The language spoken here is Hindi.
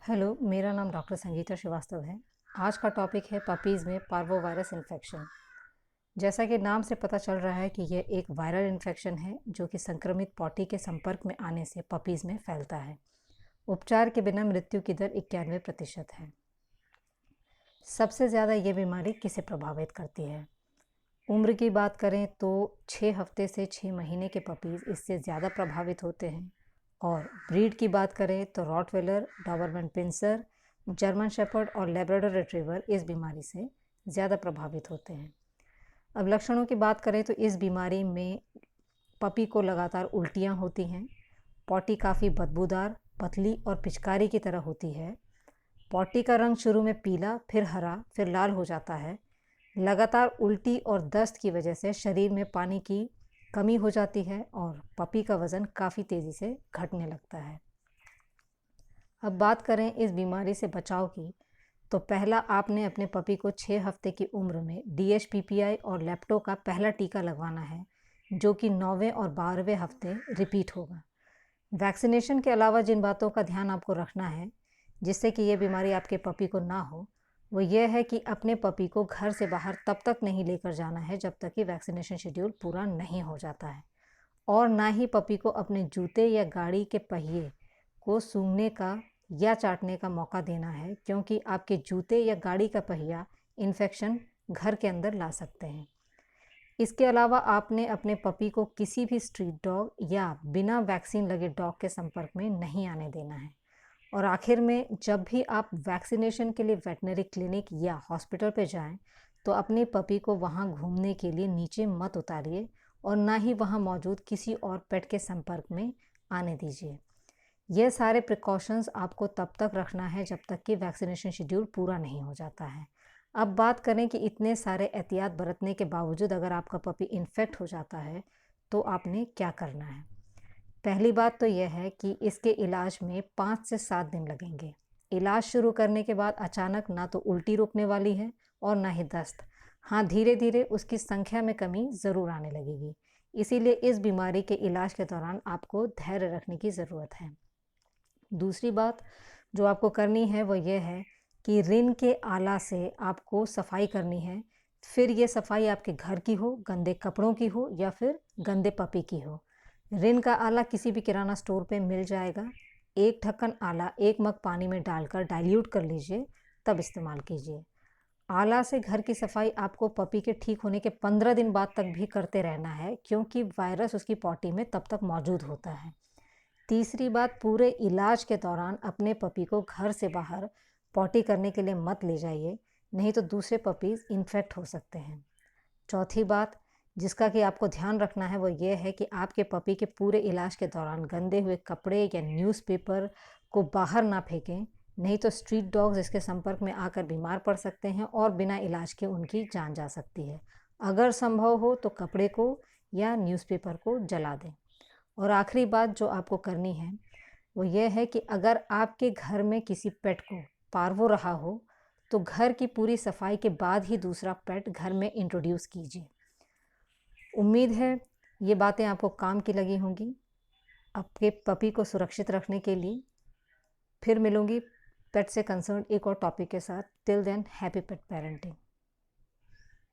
हेलो, मेरा नाम डॉक्टर संगीता श्रीवास्तव है। आज का टॉपिक है पपीज़ में पार्वोवायरस इन्फेक्शन। जैसा कि नाम से पता चल रहा है कि यह एक वायरल इन्फेक्शन है जो कि संक्रमित पॉटी के संपर्क में आने से पपीज़ में फैलता है। उपचार के बिना मृत्यु की दर 91% है। सबसे ज़्यादा ये बीमारी किसे प्रभावित करती है? उम्र की बात करें तो 6 हफ्ते से 6 महीने के पपीज़ इससे ज़्यादा प्रभावित होते हैं और ब्रीड की बात करें तो Rottweiler, Doberman pinscher, German shepherd और लैब्राडोर रिट्रीवर इस बीमारी से ज़्यादा प्रभावित होते हैं। अब लक्षणों की बात करें तो इस बीमारी में पपी को लगातार उल्टियाँ होती हैं, पॉटी काफ़ी बदबूदार, पतली और पिचकारी की तरह होती है। पॉटी का रंग शुरू में पीला, फिर हरा, फिर लाल हो जाता है। लगातार उल्टी और दस्त की वजह से शरीर में पानी की कमी हो जाती है और पपी का वज़न काफ़ी तेज़ी से घटने लगता है। अब बात करें इस बीमारी से बचाव की, तो पहला आपने अपने पपी को 6 हफ्ते की उम्र में DHPPI और लेप्टो का पहला टीका लगवाना है, जो कि 9वें और 12वें हफ्ते रिपीट होगा। वैक्सीनेशन के अलावा जिन बातों का ध्यान आपको रखना है, जिससे कि ये बीमारी आपके पपी को ना हो, वो ये है कि अपने पपी को घर से बाहर तब तक नहीं लेकर जाना है जब तक कि वैक्सीनेशन शेड्यूल पूरा नहीं हो जाता है, और ना ही पपी को अपने जूते या गाड़ी के पहिए को सूंघने का या चाटने का मौका देना है, क्योंकि आपके जूते या गाड़ी का पहिया इन्फेक्शन घर के अंदर ला सकते हैं। इसके अलावा आपने अपने पपी को किसी भी स्ट्रीट डॉग या बिना वैक्सीन लगे डॉग के संपर्क में नहीं आने देना है। और आखिर में, जब भी आप वैक्सीनेशन के लिए वेटनरी क्लिनिक या हॉस्पिटल पे जाएं, तो अपने पपी को वहां घूमने के लिए नीचे मत उतारिए और ना ही वहां मौजूद किसी और पेट के संपर्क में आने दीजिए। ये सारे प्रिकॉशंस आपको तब तक रखना है जब तक कि वैक्सीनेशन शेड्यूल पूरा नहीं हो जाता है। अब बात करें कि इतने सारे एहतियात बरतने के बावजूद अगर आपका पपी इन्फेक्ट हो जाता है तो आपने क्या करना है। पहली बात तो यह है कि इसके इलाज में 5 से 7 दिन लगेंगे। इलाज शुरू करने के बाद अचानक ना तो उल्टी रुकने वाली है और ना ही दस्त। हाँ, धीरे धीरे उसकी संख्या में कमी ज़रूर आने लगेगी। इसीलिए इस बीमारी के इलाज के दौरान आपको धैर्य रखने की ज़रूरत है। दूसरी बात जो आपको करनी है वो ये है कि रिन के आला से आपको सफाई करनी है। फिर ये सफाई आपके घर की हो, गंदे कपड़ों की हो या फिर गंदे पपी की हो। रिन का आला किसी भी किराना स्टोर पे मिल जाएगा। एक ढक्कन आला 1 मग पानी में डालकर डाइल्यूट कर लीजिए, तब इस्तेमाल कीजिए। आला से घर की सफाई आपको पपी के ठीक होने के 15 दिन बाद तक भी करते रहना है, क्योंकि वायरस उसकी पॉटी में तब तक मौजूद होता है। तीसरी बात, पूरे इलाज के दौरान अपने पपी को घर से बाहर पॉटी करने के लिए मत ले जाइए, नहीं तो दूसरे पपीज़ इन्फेक्ट हो सकते हैं। चौथी बात जिसका कि आपको ध्यान रखना है वो ये है कि आपके पपी के पूरे इलाज के दौरान गंदे हुए कपड़े या न्यूज़पेपर को बाहर ना फेंकें, नहीं तो स्ट्रीट डॉग्स इसके संपर्क में आकर बीमार पड़ सकते हैं और बिना इलाज के उनकी जान जा सकती है। अगर संभव हो तो कपड़े को या न्यूज़पेपर को जला दें। और आखिरी बात जो आपको करनी है वो ये है कि अगर आपके घर में किसी पेट को पार्वो रहा हो, तो घर की पूरी सफाई के बाद ही दूसरा पेट घर में इंट्रोड्यूस कीजिए। उम्मीद है ये बातें आपको काम की लगी होंगी आपके पपी को सुरक्षित रखने के लिए। फिर मिलूंगी पेट से कंसर्न एक और टॉपिक के साथ। टिल देन, हैप्पी पेट पेरेंटिंग।